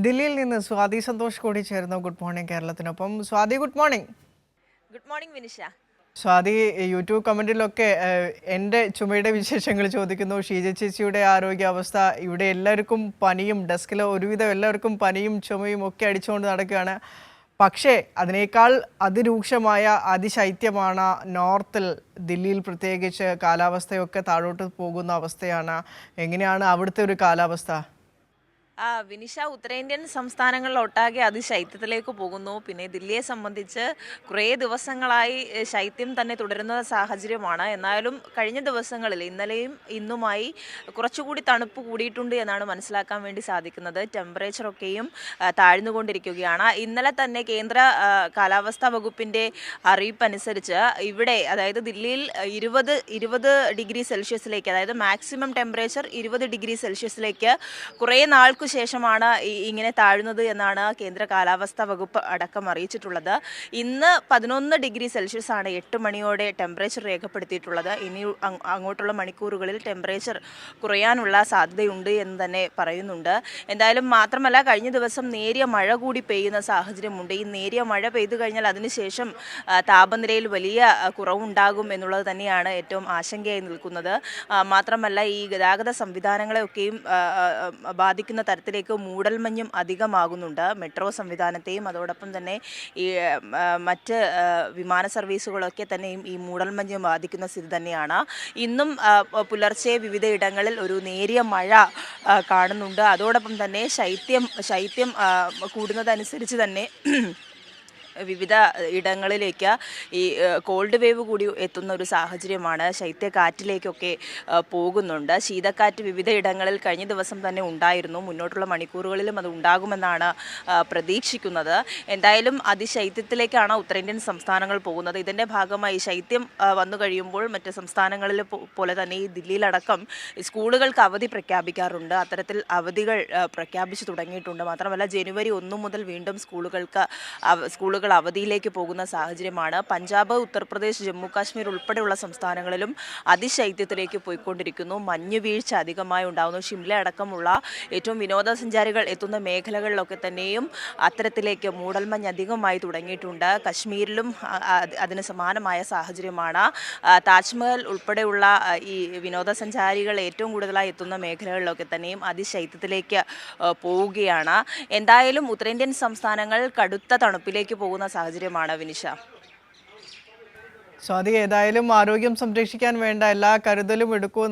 ദില്ലിയിൽ നിന്ന് സ്വാതി സന്തോഷ് കൂടി ചേർന്നു. ഗുഡ് മോർണിംഗ് കേരളത്തിനൊപ്പം. Swathi, good morning. Good morning Vinisha. Swathi, YouTube കമന്റിലൊക്കെ എൻ്റെ ചുമയുടെ വിശേഷങ്ങൾ ചോദിക്കുന്നു. ഷീജ ചേച്ചിയുടെ ആരോഗ്യാവസ്ഥ, ഇവിടെ എല്ലാവർക്കും പനിയും, ഡെസ്കിൽ ഒരുവിധം എല്ലാവർക്കും പനിയും ചുമയും ഒക്കെ അടിച്ചുകൊണ്ട് നടക്കുകയാണ്. പക്ഷേ അതിനേക്കാൾ അതിരൂക്ഷമായ അതിശൈത്യമാണ് നോർത്തിൽ. ദില്ലിയിൽ പ്രത്യേകിച്ച് കാലാവസ്ഥയൊക്കെ താഴോട്ട് പോകുന്ന അവസ്ഥയാണ്. എങ്ങനെയാണ് അവിടുത്തെ ഒരു കാലാവസ്ഥ? വിനിഷ, ഉത്തരേന്ത്യൻ സംസ്ഥാനങ്ങളിലൊട്ടാകെ അതിശൈത്യത്തിലേക്ക് പോകുന്നു. പിന്നെ ദില്ലിയെ സംബന്ധിച്ച് കുറേ ദിവസങ്ങളായി ശൈത്യം തന്നെ തുടരുന്ന സാഹചര്യമാണ്. എന്നാലും കഴിഞ്ഞ ദിവസങ്ങളിൽ ഇന്നലെയും ഇന്നുമായി കുറച്ചുകൂടി തണുപ്പ് കൂടിയിട്ടുണ്ട് എന്നാണ് മനസ്സിലാക്കാൻ വേണ്ടി സാധിക്കുന്നത്. ടെമ്പറേച്ചറൊക്കെയും താഴ്ന്നുകൊണ്ടിരിക്കുകയാണ്. ഇന്നലെ തന്നെ കേന്ദ്ര കാലാവസ്ഥാ വകുപ്പിൻ്റെ അറിയിപ്പനുസരിച്ച് ഇവിടെ, അതായത് ദില്ലിയിൽ 20 ഡിഗ്രി സെൽഷ്യസിലേക്ക്, അതായത് മാക്സിമം ടെമ്പറേച്ചർ 20 ഡിഗ്രി സെൽഷ്യസിലേക്ക് കുറേ നാൾക്ക് ശേഷമാണ് ഇങ്ങനെ താഴുന്നത് എന്നാണ് കേന്ദ്ര കാലാവസ്ഥാ വകുപ്പ് അടക്കം അറിയിച്ചിട്ടുള്ളത്. ഇന്ന് 11 ഡിഗ്രി സെൽഷ്യസ് ആണ് 8 മണിയോടെ ടെമ്പറേച്ചർ രേഖപ്പെടുത്തിയിട്ടുള്ളത്. ഇനി അങ്ങോട്ടുള്ള മണിക്കൂറുകളിൽ ടെമ്പറേച്ചർ കുറയാനുള്ള സാധ്യതയുണ്ട് എന്ന് തന്നെ പറയുന്നുണ്ട്. എന്തായാലും മാത്രമല്ല, കഴിഞ്ഞ ദിവസം നേരിയ മഴ കൂടി പെയ്യുന്ന സാഹചര്യമുണ്ട്. ഈ നേരിയ മഴ പെയ്തു കഴിഞ്ഞാൽ അതിനുശേഷം താപനിലയിൽ വലിയ കുറവുണ്ടാകും എന്നുള്ളത് തന്നെയാണ് ഏറ്റവും ആശങ്കയായി നിൽക്കുന്നത്. മാത്രമല്ല, ഈ ഗതാഗത സംവിധാനങ്ങളെയൊക്കെയും ബാധിക്കുന്ന തരത്തിലേക്ക് മൂടൽമഞ്ഞും അധികമാകുന്നുണ്ട്. മെട്രോ സംവിധാനത്തെയും അതോടൊപ്പം തന്നെ ഈ മറ്റ് വിമാന സർവീസുകളൊക്കെ തന്നെയും ഈ മൂടൽമഞ്ഞ് ബാധിക്കുന്ന സ്ഥിതി തന്നെയാണ്. ഇന്നും പുലർച്ചെ വിവിധ ഇടങ്ങളിൽ ഒരു നേരിയ മഴ കാണുന്നുണ്ട്. അതോടൊപ്പം തന്നെ ശൈത്യം കൂടുന്നതനുസരിച്ച് തന്നെ വിവിധ ഇടങ്ങളിലേക്ക് ഈ കോൾഡ് വേവ് കൂടി എത്തുന്ന ഒരു സാഹചര്യമാണ്. ശൈത്യക്കാറ്റിലേക്കൊക്കെ പോകുന്നുണ്ട്. ശീതക്കാറ്റ് വിവിധ ഇടങ്ങളിൽ കഴിഞ്ഞ ദിവസം തന്നെ ഉണ്ടായിരുന്നു. മുന്നോട്ടുള്ള മണിക്കൂറുകളിലും അത് ഉണ്ടാകുമെന്നാണ് പ്രതീക്ഷിക്കുന്നത്. എന്തായാലും അതിശൈത്യത്തിലേക്കാണ് ഉത്തരേന്ത്യൻ സംസ്ഥാനങ്ങൾ പോകുന്നത്. ഇതിൻ്റെ ഭാഗമായി ശൈത്യം വന്നു കഴിയുമ്പോൾ മറ്റ് സംസ്ഥാനങ്ങളിൽ പോലെ തന്നെ ഈ ദില്ലിയിലടക്കം സ്കൂളുകൾക്ക് അവധി പ്രഖ്യാപിക്കാറുണ്ട്. അത്തരത്തിൽ അവധികൾ പ്രഖ്യാപിച്ചു തുടങ്ങിയിട്ടുണ്ട്. മാത്രമല്ല, ജനുവരി 1 മുതൽ വീണ്ടും സ്കൂളുകൾ അവധിയിലേക്ക് പോകുന്ന സാഹചര്യമാണ്. പഞ്ചാബ്, ഉത്തർപ്രദേശ്, ജമ്മു കാശ്മീർ ഉൾപ്പെടെയുള്ള സംസ്ഥാനങ്ങളിലും അതിശൈത്യത്തിലേക്ക് പോയിക്കൊണ്ടിരിക്കുന്നു. മഞ്ഞുവീഴ്ച അധികമായി ഉണ്ടാകുന്നു. ഷിംല അടക്കമുള്ള ഏറ്റവും വിനോദസഞ്ചാരികൾ എത്തുന്ന മേഖലകളിലൊക്കെ തന്നെയും അത്തരത്തിലേക്ക് മൂടൽമഞ്ഞ് അധികമായി തുടങ്ങിയിട്ടുണ്ട്. കശ്മീരിലും അതിന് സമാനമായ സാഹചര്യമാണ്. താജ്മഹൽ ഉൾപ്പെടെയുള്ള ഈ വിനോദസഞ്ചാരികൾ ഏറ്റവും കൂടുതലായി എത്തുന്ന മേഖലകളിലൊക്കെ തന്നെയും അതിശൈത്യത്തിലേക്ക് പോവുകയാണ്. എന്തായാലും ഉത്തരേന്ത്യൻ സംസ്ഥാനങ്ങൾ കടുത്ത തണുപ്പിലേക്ക് പോകുന്ന സാഹചര്യമാണ് വിനിഷ. സ്വാതി, ഏതായാലും ആരോഗ്യം സംരക്ഷിക്കാൻ വേണ്ട എല്ലാ കരുതലും എടുക്കൂ.